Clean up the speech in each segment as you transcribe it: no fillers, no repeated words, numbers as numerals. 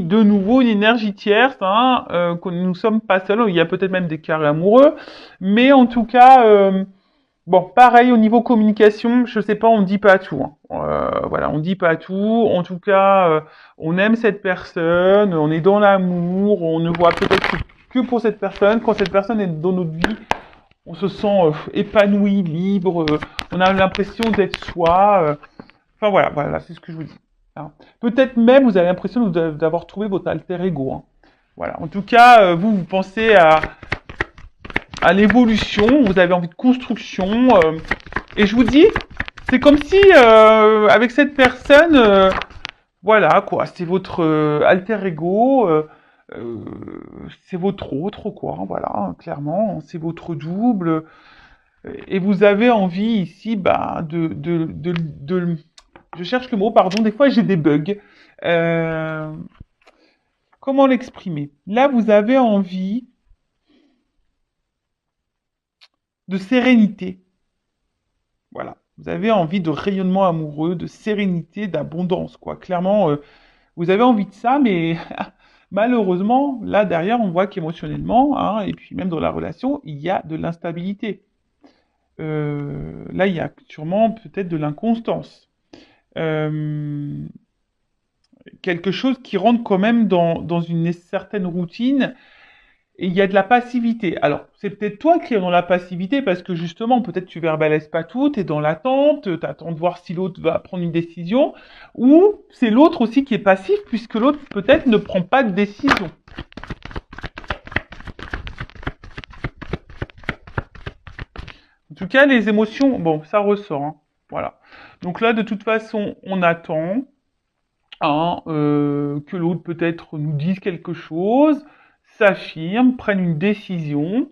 de nouveau une énergie tierce, hein, que nous ne sommes pas seuls. Il y a peut-être même des carrés amoureux, mais en tout cas, bon, pareil au niveau communication, je sais pas, on dit pas tout. Hein. Voilà, on dit pas tout. En tout cas, on aime cette personne, on est dans l'amour, on ne voit peut-être que pour cette personne. Quand cette personne est dans notre vie, on se sent épanoui, libre, on a l'impression d'être soi. Enfin voilà, voilà, c'est ce que je vous dis. Hein. Peut-être même vous avez l'impression d'avoir trouvé votre alter ego. Hein. Voilà. En tout cas, vous pensez à l'évolution, vous avez envie de construction. Et je vous dis, c'est comme si avec cette personne, voilà quoi, c'est votre alter ego. Euh, c'est votre autre, quoi, voilà, hein, clairement, c'est votre double, et vous avez envie ici, bah, je cherche le mot, pardon, des fois j'ai des bugs. Euh, Comment l'exprimer? Là, vous avez envie de sérénité, voilà. Vous avez envie de rayonnement amoureux, de sérénité, d'abondance, quoi. Clairement, vous avez envie de ça, mais malheureusement, là derrière, on voit qu'émotionnellement, hein, et puis même dans la relation, il y a de l'instabilité. Là, il y a sûrement peut-être de l'inconstance. Euh, Quelque chose qui rentre quand même dans une certaine routine et il y a de la passivité. Alors, c'est peut-être toi qui es dans la passivité parce que justement, peut-être tu verbalises pas tout, tu es dans l'attente, tu attends de voir si l'autre va prendre une décision, ou c'est l'autre aussi qui est passif puisque l'autre peut-être ne prend pas de décision. En tout cas, les émotions, bon, ça ressort. Hein. Voilà. Donc là, de toute façon, on attend. Hein, que l'autre peut-être nous dise quelque chose, s'affirme, prenne une décision.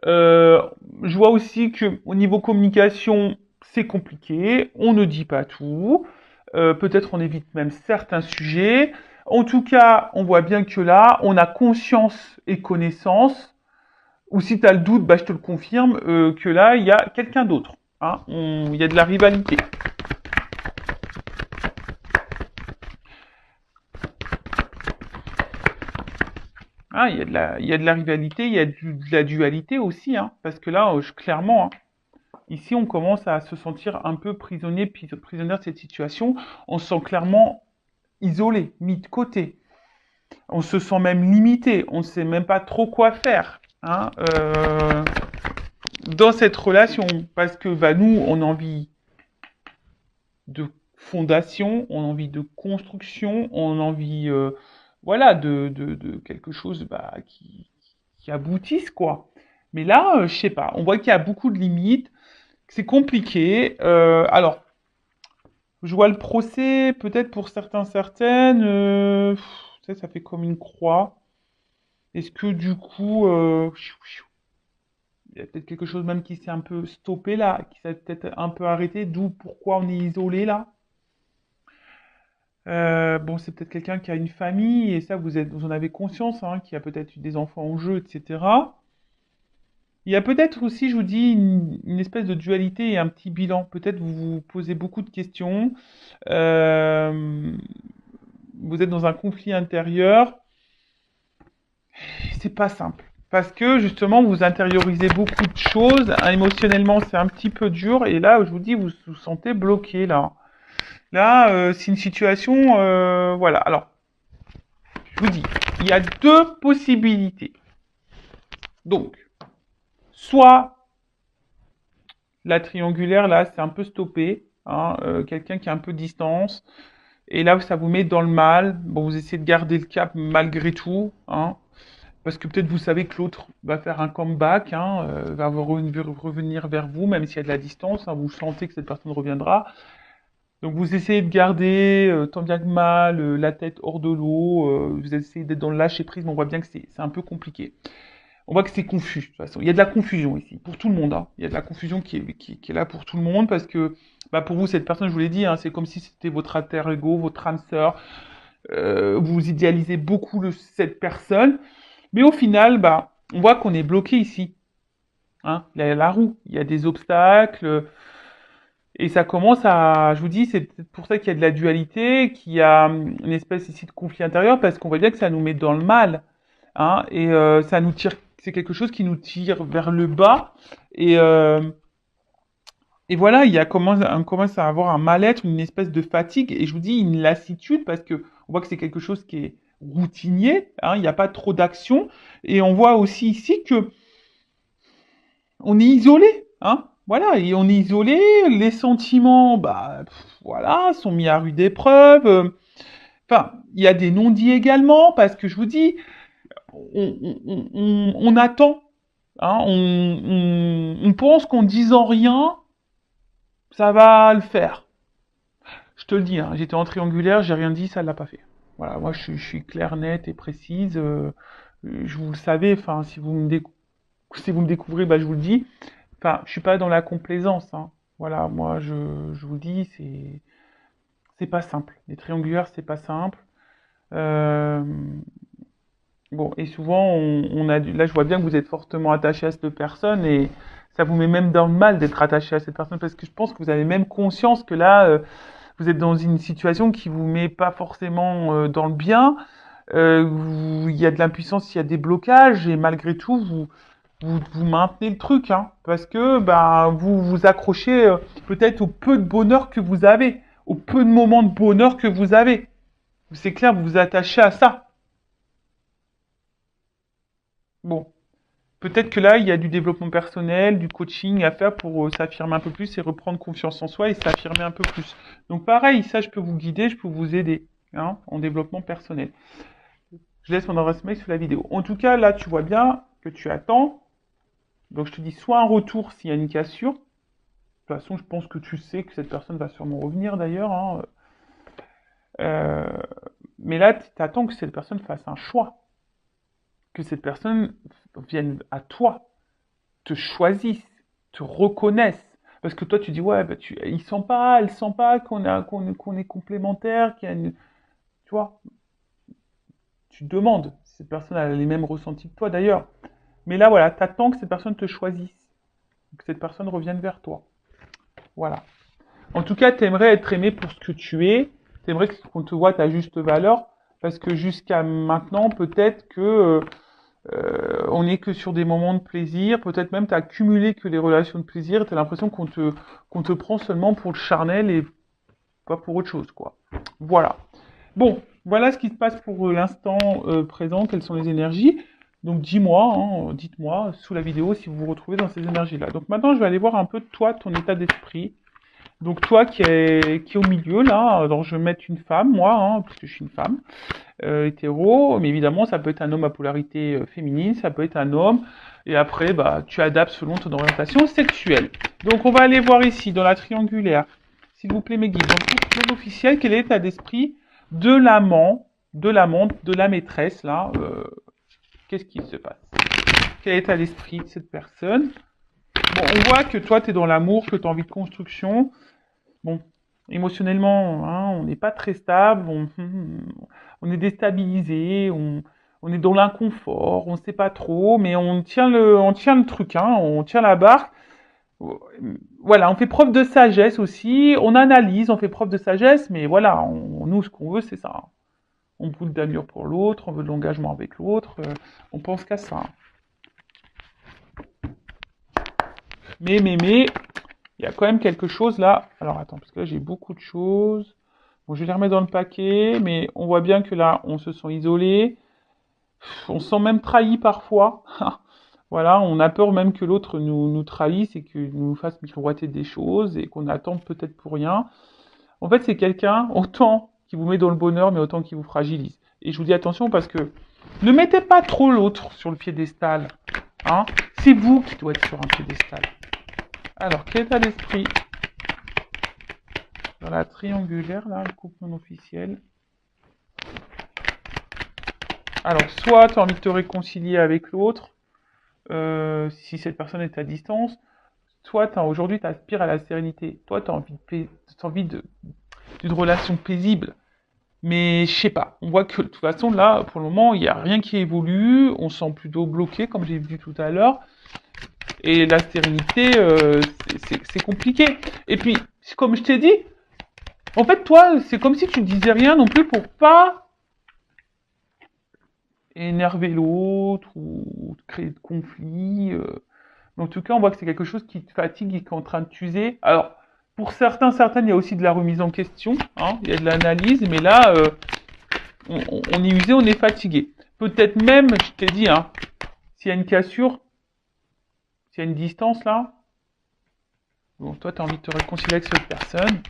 Euh, je vois aussi que au niveau communication, c'est compliqué, on ne dit pas tout, peut-être on évite même certains sujets. En tout cas, on voit bien que là, on a conscience et connaissance, ou si tu as le doute, bah, je te le confirme, que là, il y a quelqu'un d'autre. Hein, il y a de la rivalité. Ah, il y a de la rivalité, il y a de la dualité aussi, hein, parce que là, clairement, hein, ici, on commence à se sentir un peu prisonnier, prisonnière de cette situation. On se sent clairement isolé, mis de côté. On se sent même limité. On ne sait même pas trop quoi faire, hein, dans cette relation, parce que bah, nous, on a envie de fondation, on a envie de construction, on a envie, voilà, de quelque chose bah, qui aboutisse, quoi. Mais là, je sais pas, on voit qu'il y a beaucoup de limites, que c'est compliqué. Alors, je vois le procès, peut-être pour certains, certaines, ça fait comme une croix. Est-ce que du coup, il y a peut-être quelque chose même qui s'est un peu stoppé là, qui s'est peut-être un peu arrêté, d'où pourquoi on est isolé là? Bon, c'est peut-être quelqu'un qui a une famille, et ça, vous en avez conscience, hein, qui a peut-être eu des enfants en jeu, etc. Il y a peut-être aussi, je vous dis, une espèce de dualité et un petit bilan. Peut-être vous vous posez beaucoup de questions, euh, vous êtes dans un conflit intérieur, et c'est pas simple. Parce que justement, vous intériorisez beaucoup de choses, hein, émotionnellement, c'est un petit peu dur, et là, je vous dis, vous vous sentez bloqué, là. Là, c'est une situation, voilà. Alors, je vous dis, il y a deux possibilités. Donc, soit la triangulaire, là, c'est un peu stoppé, hein, quelqu'un qui a un peu de distance, et là, ça vous met dans le mal. Bon, vous essayez de garder le cap malgré tout, hein, parce que peut-être vous savez que l'autre va faire un comeback, hein, va revenir vers vous, même s'il y a de la distance, hein, vous sentez que cette personne reviendra. Donc vous essayez de garder tant bien que mal la tête hors de l'eau, vous essayez d'être dans le lâcher prise, mais on voit bien que c'est un peu compliqué. On voit que c'est confus, de toute façon. Il y a de la confusion ici, pour tout le monde. Hein. Il y a de la confusion qui est là pour tout le monde, parce que bah, pour vous, cette personne, je vous l'ai dit, hein, c'est comme si c'était votre alter ego, votre âme sœur. Vous idéalisez beaucoup cette personne, mais au final, bah, on voit qu'on est bloqué ici. Hein. Il y a la roue, il y a des obstacles, Et ça commence à, je vous dis, c'est peut-être pour ça qu'il y a de la dualité, qu'il y a une espèce ici de conflit intérieur, parce qu'on voit bien que ça nous met dans le mal, hein, et ça nous tire, c'est quelque chose qui nous tire vers le bas, et, euh, et voilà, on commence à avoir un mal-être, une espèce de fatigue, et je vous dis une lassitude, parce que on voit que c'est quelque chose qui est routinier, hein, il n'y a pas trop d'action, et on voit aussi ici que on est isolé, hein. Voilà, et on est isolé, les sentiments, bah, voilà, sont mis à rude épreuve. Enfin, il y a des non-dits également, parce que je vous dis, on attend, hein, on pense qu'en disant rien, ça va le faire. Je te le dis, hein, j'étais en triangulaire, j'ai rien dit, ça l'a pas fait. Voilà, moi je suis claire, nette et précise. Je vous le savez, enfin, si vous me découvrez, bah, je vous le dis. Enfin, je suis pas dans la complaisance, hein. Voilà, moi je vous le dis, c'est pas simple. Les triangulaires, c'est pas simple. Euh, bon, et souvent là je vois bien que vous êtes fortement attaché à cette personne et ça vous met même dans le mal d'être attaché à cette personne parce que je pense que vous avez même conscience que là vous êtes dans une situation qui vous met pas forcément dans le bien. Il y a de l'impuissance, il y a des blocages et malgré tout vous maintenez le truc, hein, parce que ben, vous vous accrochez peut-être au peu de bonheur que vous avez, au peu de moments de bonheur que vous avez. C'est clair, vous vous attachez à ça. Bon, peut-être que là, il y a du développement personnel, du coaching à faire pour s'affirmer un peu plus et reprendre confiance en soi et s'affirmer un peu plus. Donc pareil, ça, je peux vous guider, je peux vous aider, hein, en développement personnel. Je laisse mon adresse mail sous la vidéo. En tout cas, là, tu vois bien que tu attends. Donc je te dis soit un retour s'il y a une cassure. De toute façon, je pense que tu sais que cette personne va sûrement revenir d'ailleurs, hein. Euh, mais là, tu attends que cette personne fasse un choix, que cette personne vienne à toi, te choisisse, te reconnaisse. Parce que toi, tu dis, ouais, bah, elle sent pas qu'on est complémentaires, qu'il y a une... Tu vois, tu te demandes si cette personne a les mêmes ressentis que toi d'ailleurs. Mais là, voilà, tu attends que cette personne te choisisse, que cette personne revienne vers toi. Voilà. En tout cas, t'aimerais être aimé pour ce que tu es. T'aimerais qu'on te voit à ta juste valeur. Parce que jusqu'à maintenant, peut-être que on n'est que sur des moments de plaisir. Peut-être même t'as accumulé que les relations de plaisir. T'as l'impression qu'on te prend seulement pour le charnel et pas pour autre chose, quoi. Voilà. Bon, voilà ce qui se passe pour l'instant présent. Quelles sont les énergies? Donc dis-moi, hein, dites-moi sous la vidéo si vous vous retrouvez dans ces énergies-là. Donc maintenant, je vais aller voir un peu de toi, ton état d'esprit. Donc toi qui est au milieu là, donc je vais mettre une femme, moi, hein, parce que je suis une femme, hétéro, mais évidemment ça peut être un homme à polarité féminine, ça peut être un homme, et après bah tu adaptes selon ton orientation sexuelle. Donc on va aller voir ici dans la triangulaire, s'il vous plaît mes guides, donc pour l'officiel, quel est l'état d'esprit de l'amant, de l'amante, de la maîtresse là, qu'est-ce qui se passe? Quel est l'état d'esprit de cette personne? Bon, on voit que toi tu es dans l'amour, que tu as envie de construction. Bon, émotionnellement, hein, on n'est pas très stable, on est déstabilisé, on est dans l'inconfort, on ne sait pas trop, mais on tient le truc, hein, on tient la barque. Voilà, on fait preuve de sagesse aussi, on analyse, on fait preuve de sagesse, mais voilà, nous, ce qu'on veut, c'est ça, hein. On brûle d'amour pour l'autre, on veut de l'engagement avec l'autre, on pense qu'à ça, hein. Mais, il y a quand même quelque chose là. Alors attends, parce que là j'ai beaucoup de choses. Bon, je vais les remettre dans le paquet, mais on voit bien que là, on se sent isolé. On se sent même trahi parfois. Voilà, on a peur même que l'autre nous trahisse et qu'il nous fasse miroiter des choses et qu'on attend peut-être pour rien. En fait, c'est quelqu'un, autant qui vous met dans le bonheur, mais autant qui vous fragilise. Et je vous dis attention parce que ne mettez pas trop l'autre sur le piédestal, hein. C'est vous qui doit être sur un piédestal. Alors, quel état d'esprit dans la triangulaire, là, le couple non officiel? Alors, soit tu as envie de te réconcilier avec l'autre, si cette personne est à distance, soit aujourd'hui tu aspires à la sérénité. Toi, tu as envie d'une relation paisible. Mais je sais pas, on voit que de toute façon, là, pour le moment, il n'y a rien qui évolue, on se sent plutôt bloqué, comme j'ai vu tout à l'heure. Et la stérilité, c'est compliqué. Et puis, comme je t'ai dit, en fait, toi, c'est comme si tu disais rien non plus pour pas énerver l'autre ou créer de conflits. Mais en tout cas, on voit que c'est quelque chose qui te fatigue et qui est en train de t'user. Alors, pour certaines, il y a aussi de la remise en question, hein, il y a de l'analyse, mais là, on est usé, on est fatigué. Peut-être même, je t'ai dit, hein, s'il y a une cassure, s'il y a une distance là, bon, toi, tu as envie de te réconcilier avec cette personne.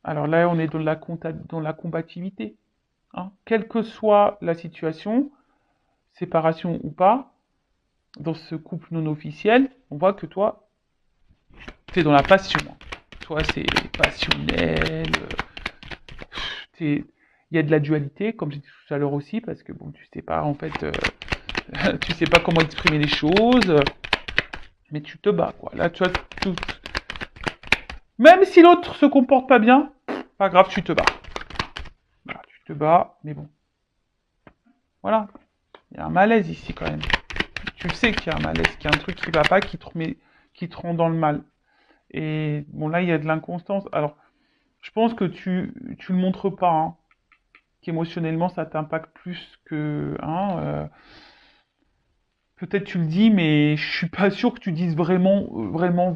Alors là, on est dans la combativité. Hein. Quelle que soit la situation, séparation ou pas, dans ce couple non officiel, on voit que toi, tu es dans la passion. Toi, c'est passionnel. Il y a de la dualité, comme j'ai dit tout à l'heure aussi, parce que bon, tu sais pas en fait, tu sais pas comment exprimer les choses, mais tu te bats quoi. Là, tu vois, même si l'autre se comporte pas bien, pas grave, tu te bats. Voilà, tu te bats, mais bon, voilà, il y a un malaise ici quand même. Tu le sais qu'il y a un malaise, qu'il y a un truc qui va pas, qui te rend dans le mal. Et bon, là, il y a de l'inconstance. Alors, je pense que tu le montres pas, hein, qu'émotionnellement, ça t'impacte plus que, hein, peut-être tu le dis, mais je suis pas sûr que tu dises vraiment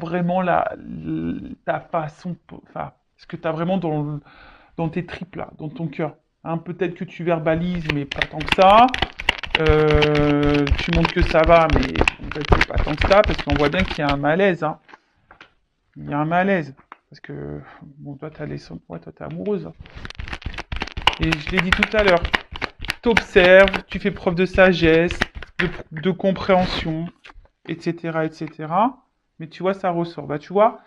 ta façon, enfin, ce que tu as vraiment dans tes tripes là, dans ton cœur. Hein, peut-être que tu verbalises, mais pas tant que ça. Tu montres que ça va, mais en fait, c'est pas tant que ça, parce qu'on voit bien qu'il y a un malaise. Hein. Il y a un malaise. Parce que, bon, toi, ouais, toi, t'es amoureuse. Et je l'ai dit tout à l'heure, t'observes, tu fais preuve de sagesse, de compréhension, etc., etc. Mais tu vois, ça ressort. Bah, tu vois,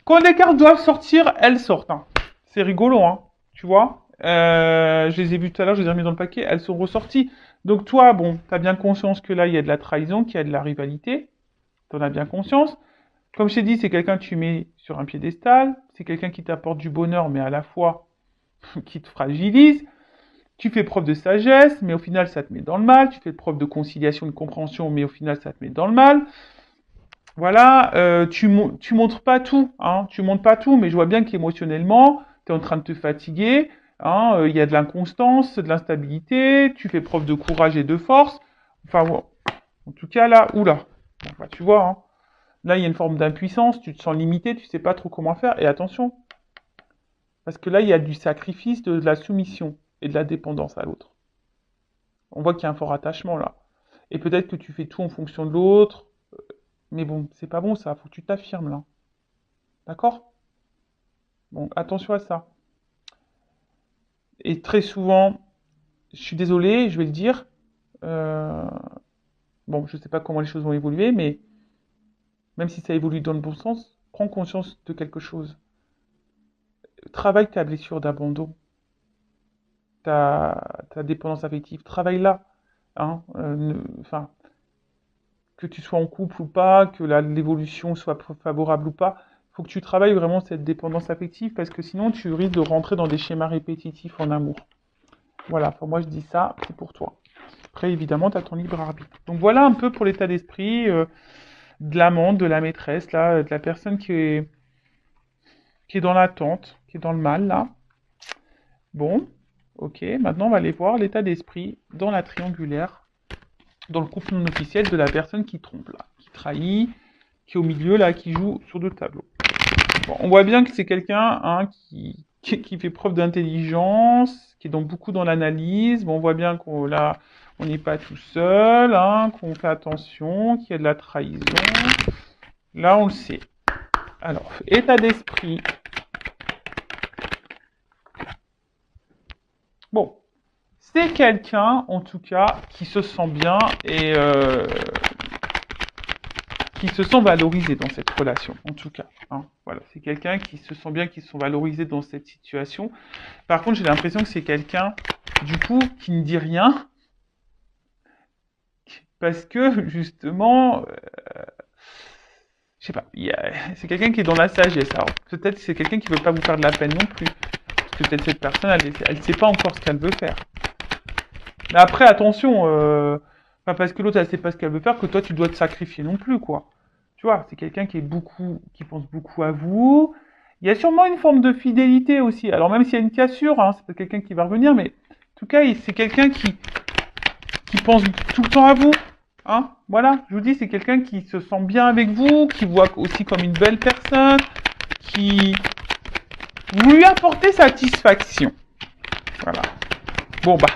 quand les cartes doivent sortir, elles sortent. Hein. C'est rigolo, hein. Tu vois, je les ai vues tout à l'heure, je les ai remis dans le paquet, elles sont ressorties. Donc toi, bon, t'as bien conscience que là, il y a de la trahison, qu'il y a de la rivalité. T'en as bien conscience. Comme je t'ai dit, c'est quelqu'un que tu mets sur un piédestal. C'est quelqu'un qui t'apporte du bonheur, mais à la fois qui te fragilise. Tu fais preuve de sagesse, mais au final, ça te met dans le mal. Tu fais preuve de conciliation, de compréhension, mais au final, ça te met dans le mal. Voilà, tu montres pas tout, hein, tu montres pas tout, mais je vois bien qu'émotionnellement, tu es en train de te fatiguer, hein, il y a de l'inconstance, de l'instabilité, tu fais preuve de courage et de force. Enfin, bon, en tout cas, là, oula, bon, bah, tu vois, hein, là, il y a une forme d'impuissance, tu te sens limité, tu sais pas trop comment faire, et attention, parce que là, il y a du sacrifice, de la soumission et de la dépendance à l'autre. On voit qu'il y a un fort attachement là. Et peut-être que tu fais tout en fonction de l'autre, mais bon, c'est pas bon ça, faut que tu t'affirmes là. D'accord? Bon, attention à ça. Et très souvent, je suis désolé, je vais le dire, euh, bon, je sais pas comment les choses vont évoluer, mais même si ça évolue dans le bon sens, prends conscience de quelque chose. Travaille ta blessure d'abandon, ta dépendance affective, travaille là. Hein, enfin, que tu sois en couple ou pas, que l'évolution soit favorable ou pas, il faut que tu travailles vraiment cette dépendance affective parce que sinon tu risques de rentrer dans des schémas répétitifs en amour. Voilà, pour moi je dis ça, c'est pour toi. Après évidemment tu as ton libre arbitre. Donc voilà un peu pour l'état d'esprit de l'amante, de la maîtresse, là, de la personne qui est dans l'attente, qui est dans le mal là. Bon, ok, maintenant on va aller voir l'état d'esprit dans la triangulaire, dans le couple non officiel de la personne qui trompe là, qui trahit, qui est au milieu là, qui joue sur deux tableaux. Bon, on voit bien que c'est quelqu'un hein, qui fait preuve d'intelligence, qui est donc beaucoup dans l'analyse. Bon, on voit bien qu'on là, on n'est pas tout seul, hein, qu'on fait attention, qu'il y a de la trahison. Là, on le sait. Alors, état d'esprit. Bon, c'est quelqu'un, en tout cas, qui se sent bien et qui se sent valorisé dans cette relation, en tout cas. Hein. Voilà, c'est quelqu'un qui se sent bien, qui se sent valorisé dans cette situation. Par contre, j'ai l'impression que c'est quelqu'un, du coup, qui ne dit rien, parce que, justement, je sais pas, c'est quelqu'un qui est dans la sagesse. Alors, peut-être que c'est quelqu'un qui veut pas vous faire de la peine non plus. Parce que peut-être cette personne, elle sait pas encore ce qu'elle veut faire. Mais après, attention, pas parce que l'autre, elle sait pas ce qu'elle veut faire, que toi, tu dois te sacrifier non plus, quoi. Tu vois, c'est quelqu'un qui pense beaucoup à vous. Il y a sûrement une forme de fidélité aussi. Alors même s'il y a une cassure, hein, c'est pas quelqu'un qui va revenir, mais en tout cas, c'est quelqu'un qui pense tout le temps à vous. Hein, voilà, je vous dis, c'est quelqu'un qui se sent bien avec vous, qui voit aussi comme une belle personne, qui vous lui apportez satisfaction. Voilà. Bon bah.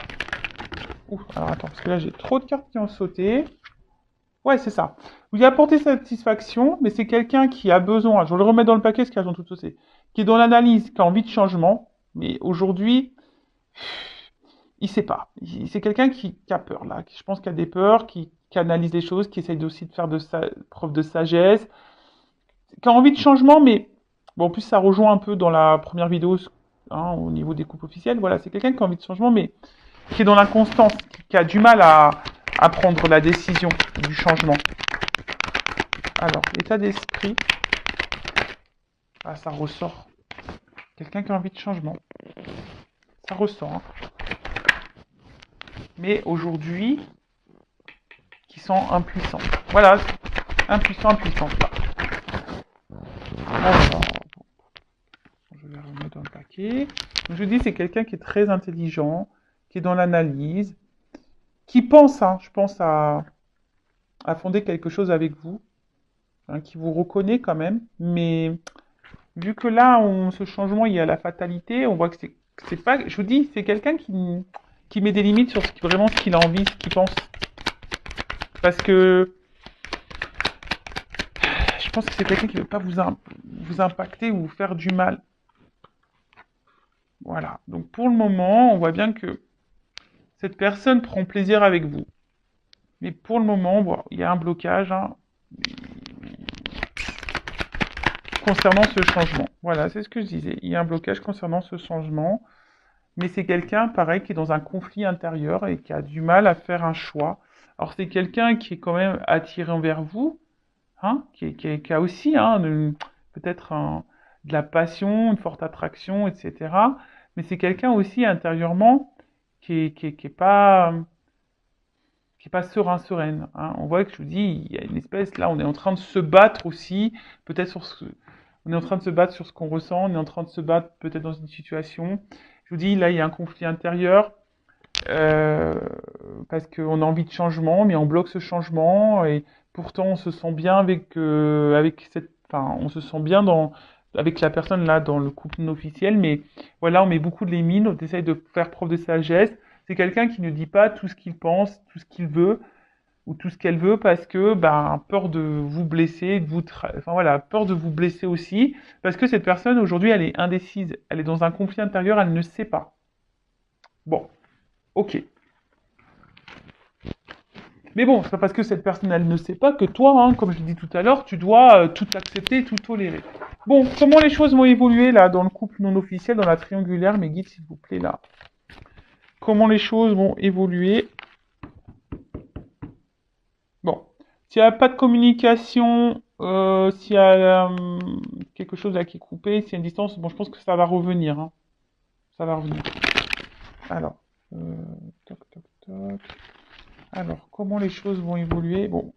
Ouh, alors attends, parce que là j'ai trop de cartes qui ont sauté. Ouais, c'est ça. Vous lui apportez satisfaction, mais c'est quelqu'un qui a besoin, je vais le remettre dans le paquet, ce qu'elles ont tout sauté, qui est dans l'analyse, qui a envie de changement, mais aujourd'hui, il sait pas. C'est quelqu'un qui a peur, là. Je pense qu'il a des peurs, qui analyse les choses, qui essaye aussi de faire preuve de sagesse, qui a envie de changement, mais bon, en plus, ça rejoint un peu dans la première vidéo, hein, au niveau des couples officiels. Voilà, c'est quelqu'un qui a envie de changement, mais qui est dans l'inconstance, qui a du mal à prendre la décision du changement. Alors, l'état d'esprit. Ah, ça ressort. Quelqu'un qui a envie de changement. Ça ressort. Hein. Mais aujourd'hui, qui sont impuissants. Voilà, impuissant, impuissante là. Alors, je vais remettre dans le paquet. Donc, je dis, c'est quelqu'un qui est très intelligent, qui est dans l'analyse, qui pense, hein, je pense, à fonder quelque chose avec vous, hein, qui vous reconnaît quand même, mais vu que là, ce changement, il y a la fatalité, on voit que c'est pas, je vous dis, c'est quelqu'un qui met des limites sur vraiment ce qu'il a envie, ce qu'il pense. Parce que je pense que c'est quelqu'un qui ne veut pas vous impacter ou vous faire du mal. Voilà. Donc pour le moment, on voit bien que cette personne prend plaisir avec vous. Mais pour le moment, bon, il y a un blocage hein, concernant ce changement. Voilà, c'est ce que je disais. Il y a un blocage concernant ce changement. Mais c'est quelqu'un, pareil, qui est dans un conflit intérieur et qui a du mal à faire un choix. Alors c'est quelqu'un qui est quand même attiré envers vous, hein, qui a aussi hein, peut-être de la passion, une forte attraction, etc. Mais c'est quelqu'un aussi intérieurement qui est pas serein, sereine. Hein. On voit que je vous dis, il y a une espèce, là, on est en train de se battre aussi, peut-être on est en train de se battre sur ce qu'on ressent, on est en train de se battre peut-être dans une situation. Je vous dis, là, il y a un conflit intérieur, euh, parce qu'on a envie de changement, mais on bloque ce changement, et pourtant on se sent bien on se sent bien avec la personne là dans le couple non officiel, mais voilà, on met beaucoup de limites, on essaye de faire preuve de sagesse. C'est quelqu'un qui ne dit pas tout ce qu'il pense, tout ce qu'il veut ou tout ce qu'elle veut parce que peur de vous blesser, enfin voilà, peur de vous blesser aussi parce que cette personne aujourd'hui elle est indécise, elle est dans un conflit intérieur, elle ne sait pas. Bon, ok. Mais bon, c'est pas parce que cette personne elle ne sait pas que toi, hein, comme je l'ai dit tout à l'heure, tu dois tout accepter, tout tolérer. Bon, comment les choses vont évoluer là dans le couple non officiel, dans la triangulaire, mes guides s'il vous plaît là. Comment les choses vont évoluer. Bon, s'il n'y a pas de communication, s'il y a quelque chose là qui est coupé, s'il y a une distance, bon, je pense que ça va revenir. Hein. Ça va revenir. Alors, toc, toc, toc. Alors, comment les choses vont évoluer? Bon,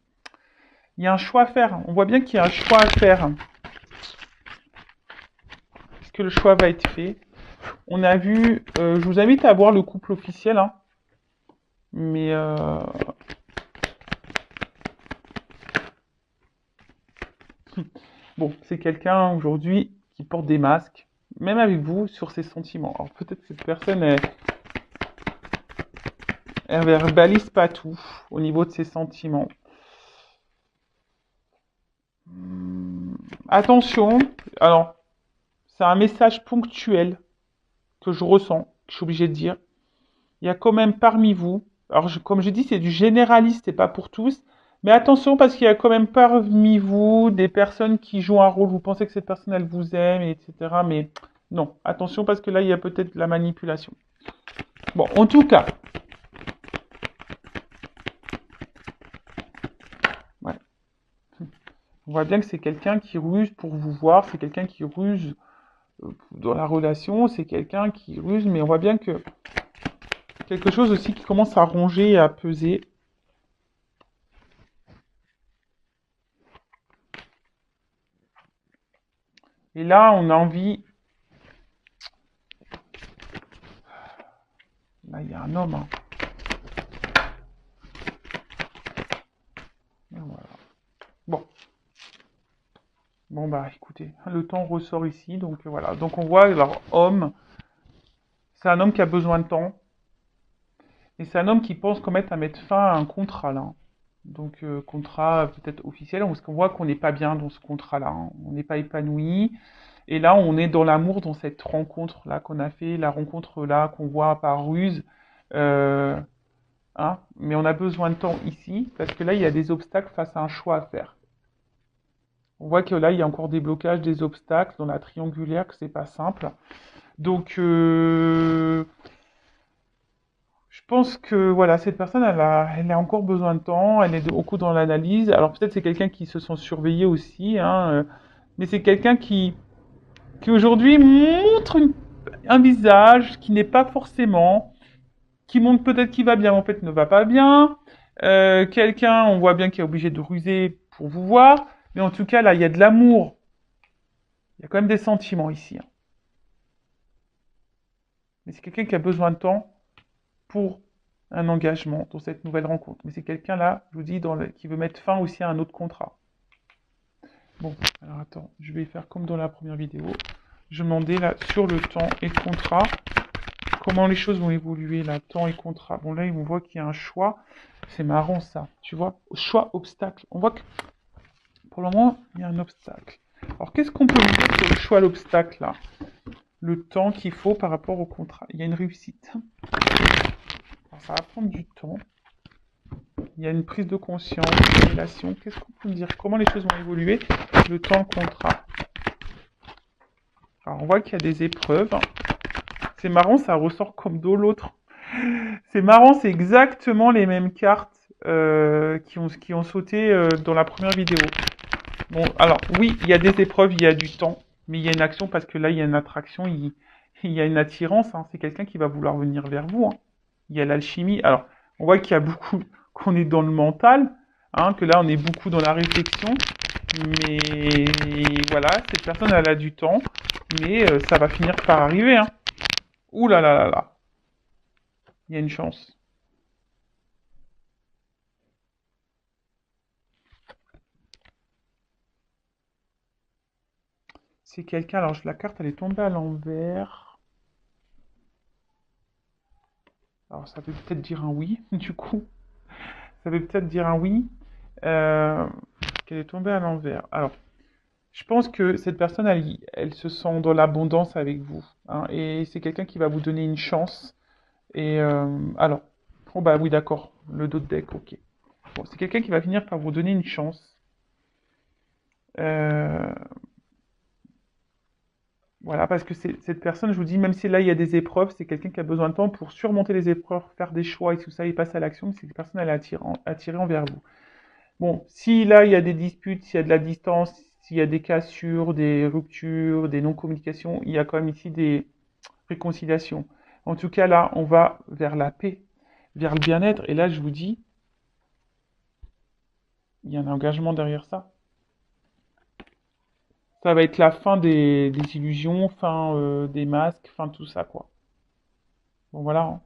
il y a un choix à faire. On voit bien qu'il y a un choix à faire. Est-ce que le choix va être fait? On a vu, je vous invite à voir le couple officiel, hein. Mais bon, c'est quelqu'un aujourd'hui qui porte des masques, même avec vous, sur ses sentiments. Alors peut-être que cette personne, elle verbalise pas tout au niveau de ses sentiments. Attention, alors, c'est un message ponctuel que je ressens, que je suis obligé de dire. Il y a quand même parmi vous, alors comme je dis, c'est du généraliste et pas pour tous, mais attention parce qu'il y a quand même parmi vous des personnes qui jouent un rôle, vous pensez que cette personne elle vous aime, etc. Mais non, attention parce que là il y a peut-être de la manipulation. Bon, en tout cas, ouais. On voit bien que c'est quelqu'un qui ruse pour vous voir, c'est quelqu'un qui ruse dans la relation, c'est quelqu'un qui ruse, mais on voit bien que quelque chose aussi qui commence à ronger et à peser. Et là, on a envie... Là, il y a un homme. Hein. Et voilà. Bon. Bon, bah, écoutez, le temps ressort ici. Donc, voilà. Donc, on voit, alors, homme, c'est un homme qui a besoin de temps. Et c'est un homme qui pense qu'en mettre à mettre fin à un contrat, là. Donc, contrat peut-être officiel, parce qu'on voit qu'on n'est pas bien dans ce contrat-là. Hein. On n'est pas épanoui. Et là, on est dans l'amour, dans cette rencontre-là qu'on a fait, la rencontre-là qu'on voit par ruse. Euh, hein. Mais on a besoin de temps ici, parce que là, il y a des obstacles face à un choix à faire. On voit que là, il y a encore des blocages, des obstacles dans la triangulaire, que c'est pas simple. Donc, je pense que voilà, cette personne, elle a encore besoin de temps, elle est beaucoup dans l'analyse. Alors peut-être c'est quelqu'un qui se sent surveillé aussi, hein, mais c'est quelqu'un qui aujourd'hui montre un visage qui n'est pas forcément, qui montre peut-être qu'il va bien, mais en fait ne va pas bien. Quelqu'un, on voit bien qu'il est obligé de ruser pour vous voir, mais en tout cas là, il y a de l'amour, il y a quand même des sentiments ici. Hein. Mais c'est quelqu'un qui a besoin de temps pour un engagement dans cette nouvelle rencontre. Mais c'est quelqu'un là, je vous dis, qui veut mettre fin aussi à un autre contrat. Bon, alors attends, je vais faire comme dans la première vidéo. Je demandais là sur le temps et le contrat, comment les choses vont évoluer là, temps et contrat. Bon là, on voit qu'il y a un choix. C'est marrant ça, tu vois, choix, obstacle. On voit que pour le moment, il y a un obstacle. Alors qu'est-ce qu'on peut dire sur le choix, l'obstacle là? Le temps qu'il faut par rapport au contrat. Il y a une réussite. Alors, ça va prendre du temps. Il y a une prise de conscience, une révélation. Qu'est-ce qu'on peut dire? Comment les choses vont évoluer? Le temps, le contrat. Alors, on voit qu'il y a des épreuves. C'est marrant, ça ressort comme d'eau l'autre. C'est marrant, c'est exactement les mêmes cartes qui ont sauté dans la première vidéo. Bon, alors, oui, il y a des épreuves, il y a du temps, mais il y a une action parce que là, il y a une attraction, il y a une attirance. Hein. C'est quelqu'un qui va vouloir venir vers vous. Hein. Il y a l'alchimie. Alors, on voit qu'il y a beaucoup, qu'on est dans le mental, hein, que là, on est beaucoup dans la réflexion. Mais voilà, cette personne, elle a du temps, mais ça va finir par arriver. Hein. Ouh là là là là. Il y a une chance. C'est quelqu'un, alors la carte, elle est tombée à l'envers. Alors, ça veut peut-être dire un oui, du coup. Ça veut peut-être dire un oui. Euh, qu'elle est tombée à l'envers. Alors, je pense que cette personne, elle se sent dans l'abondance avec vous. Hein, et c'est quelqu'un qui va vous donner une chance. Et alors, oh bah oui, d'accord, le dos de deck, ok. Bon, c'est quelqu'un qui va finir par vous donner une chance. Euh, voilà, parce que cette personne, je vous dis, même si là il y a des épreuves, c'est quelqu'un qui a besoin de temps pour surmonter les épreuves, faire des choix et tout ça, et passer à l'action. Mais cette personne, elle est attirée envers vous. Bon, si là il y a des disputes, s'il y a de la distance, s'il y a des cassures, des ruptures, des non-communications, il y a quand même ici des réconciliations. En tout cas, là, on va vers la paix, vers le bien-être. Et là, je vous dis, il y a un engagement derrière ça. Ça va être la fin des illusions, fin des masques, fin tout ça, quoi. Bon, voilà. Hein.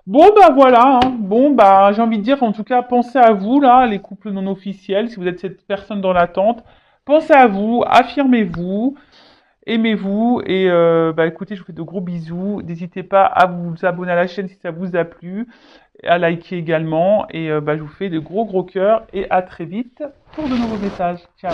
Bon, bah voilà. Hein. Bon, bah j'ai envie de dire, en tout cas, pensez à vous, là, les couples non officiels, si vous êtes cette personne dans l'attente. Pensez à vous, affirmez-vous, aimez-vous, et bah écoutez, je vous fais de gros bisous. N'hésitez pas à vous abonner à la chaîne si ça vous a plu, à liker également, et bah je vous fais de gros gros cœurs, et à très vite pour de nouveaux messages. Ciao.